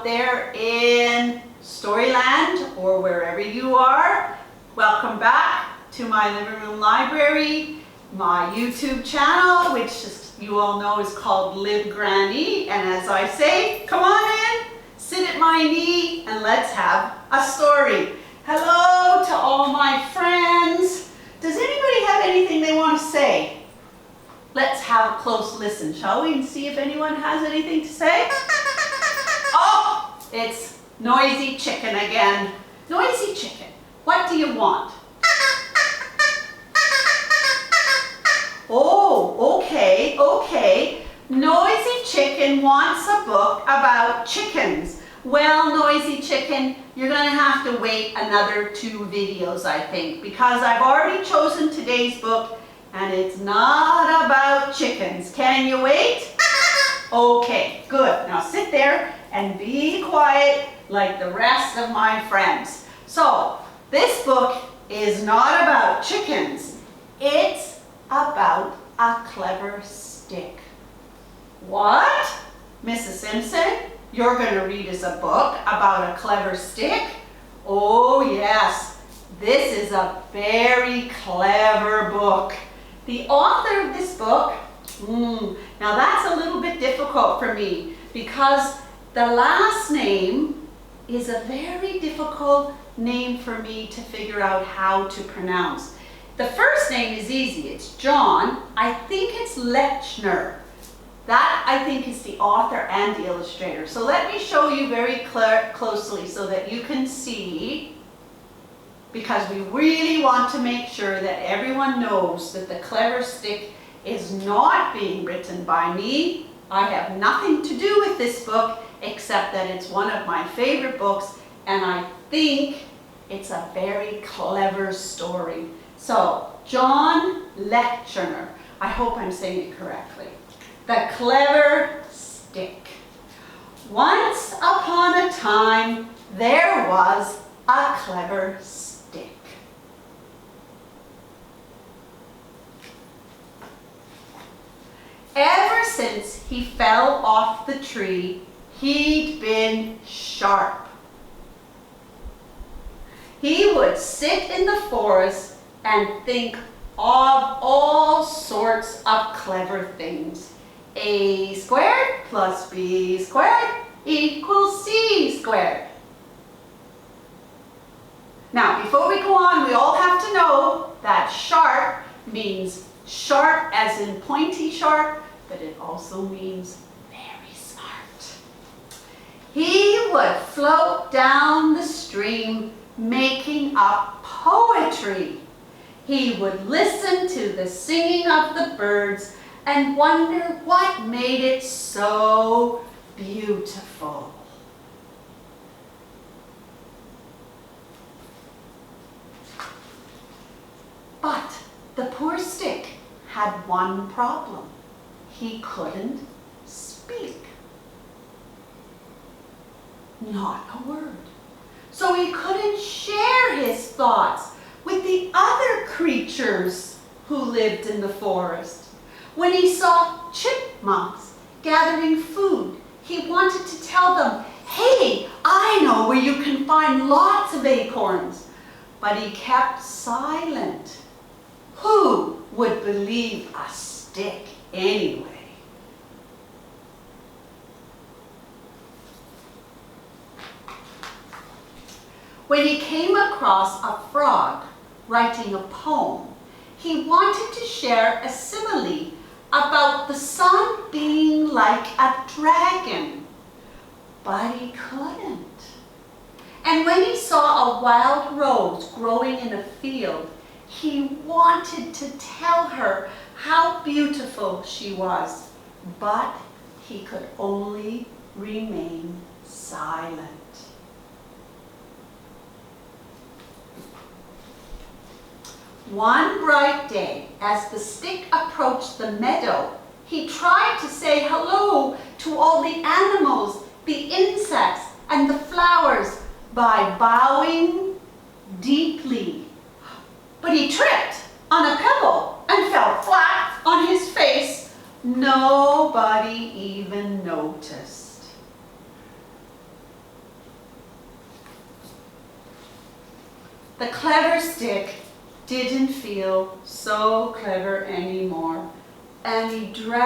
there in Storyland or wherever you are. Welcome back to my living room library, my YouTube channel, which you all know is called Live Granny. And as I say, come on in, sit at my knee, and let's have a story. Hello to all my friends. Does anybody have anything they want to say? Let's have a close listen, shall we, and see if anyone has anything to say? Oh, it's Noisy Chicken again. Noisy Chicken, what do you want? Oh, okay. Noisy Chicken wants a book about chickens. Well, Noisy Chicken, you're going to have to wait another 2 videos, I think, because I've already chosen today's book, and it's not about chickens. Can you wait? Okay, good. Now sit there and be quiet like the rest of my friends. So, this book is not about chickens. It's about a clever stick. What? Mrs. Simpson, you're going to read us a book about a clever stick? Oh yes, this is a very clever book. The author of this book, now that's a little bit difficult for me because the last name is a very difficult name for me to figure out how to pronounce. The first name is easy, it's John. I think it's Lechner. That, I think, is the author and the illustrator. So let me show you very closely so that you can see, because we really want to make sure that everyone knows that The Clever Stick is not being written by me. I have nothing to do with this book except that it's one of my favorite books, and I think it's a very clever story. So, John Lechner, I hope I'm saying it correctly. The Clever Stick. Once upon a time, there was a clever stick. Ever since he fell off the tree, he'd been sharp. He would sit in the forest and think of all sorts of clever things. A squared plus B squared equals C squared. Now, before we go on, we all have to know that sharp means sharp as in pointy sharp, but it also means very smart. He would float down the stream making up poetry. He would listen to the singing of the birds and wonder what made it so beautiful. But the poor stick had one problem. He couldn't speak. Not a word. So he couldn't share his thoughts with the other creatures who lived in the forest. When he saw chipmunks gathering food, he wanted to tell them, "Hey, I know where you can find lots of acorns." But he kept silent. Who would believe a stick anyway? When he came across a frog writing a poem, he wanted to share a simile about the sun being like a dragon, but he couldn't. And when he saw a wild rose growing in a field, he wanted to tell her how beautiful she was, but he could only remain silent. One bright day, as the stick approached the meadow, he tried to say hello to all the animals, the insects, and the flowers by bowing deeply. But he tripped on a pebble and fell flat on his face. Nobody even noticed. the clever stick didn't feel so clever anymore, and he dragged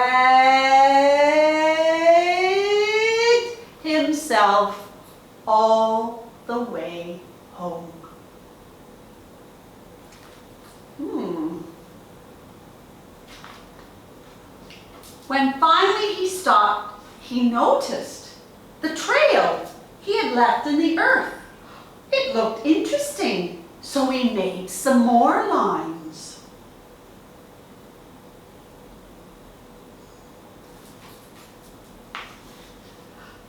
himself all the way home. When finally he stopped, he noticed the trail he had left in the earth. It looked interesting, so he made some more lines.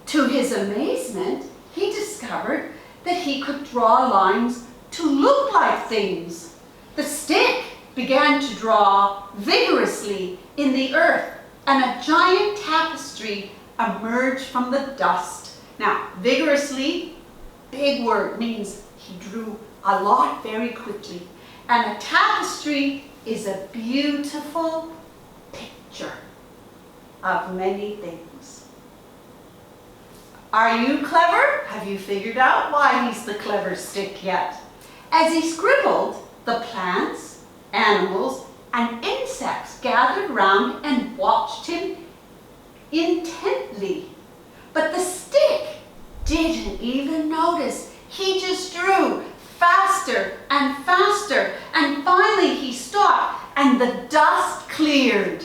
To his amazement, he discovered that he could draw lines to look like things. The stick began to draw vigorously in the earth, and a giant tapestry emerged from the dust. Now, vigorously, big word, means he drew a lot very quickly. And a tapestry is a beautiful picture of many things. Are you clever? Have you figured out why he's the clever stick yet? As he scribbled, the plants, animals, and insects gathered round and watched him intently. But the stick didn't even notice. He just drew faster and faster, and finally he stopped and the dust cleared.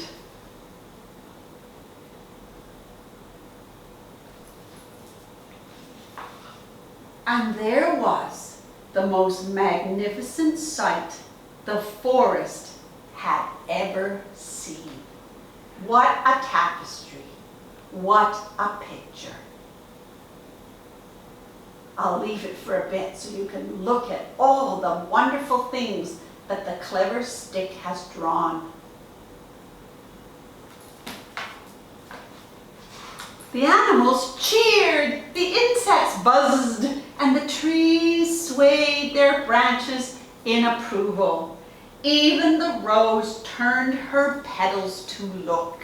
And there was the most magnificent sight the forest had ever seen. What a tapestry. What a picture. I'll leave it for a bit so you can look at all the wonderful things that the clever stick has drawn. The animals cheered, the insects buzzed, and the trees swayed their branches in approval. Even the rose turned her petals to look.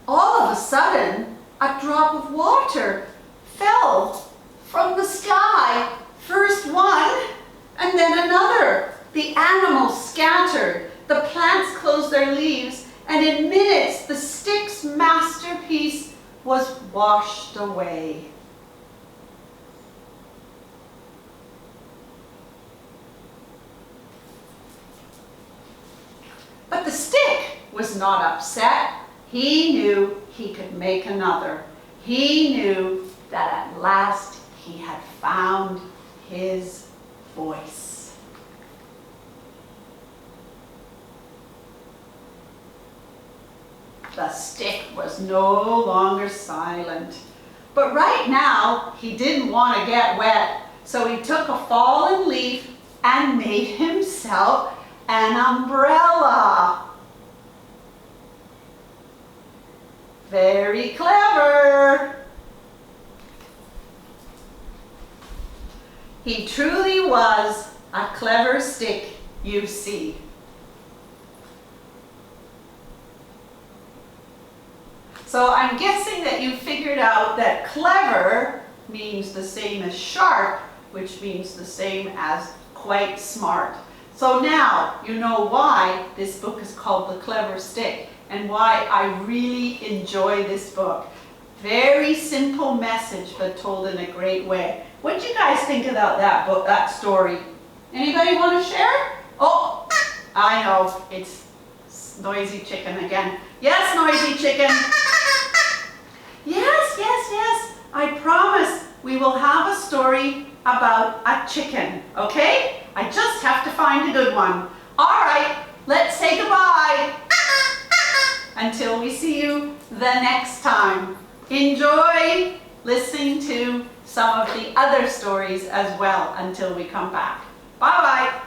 All of a sudden, a drop of water fell from the sky. First one, and then another. The animals scattered, the plants closed their leaves, and in minutes the stick's masterpiece was washed away. But the stick was not upset. He knew he could make another. He knew that at last he had found his voice. The stick was no longer silent. But right now, he didn't want to get wet, so he took a fallen leaf and made himself an umbrella. Very clever. He truly was a clever stick, you see. So I'm guessing that you figured out that clever means the same as sharp, which means the same as quite smart. So now you know why this book is called The Clever Stick and why I really enjoy this book. Very simple message, but told in a great way. What do you guys think about that book, that story? Anybody want to share? Oh, I know, it's Noisy Chicken again. Yes, Noisy Chicken. Yes, yes, yes. I promise we will have a story about a chicken, okay? I just have to find a good one. All right, let's say goodbye. Until we see you the next time. Enjoy listening to some of the other stories as well until we come back. Bye-bye.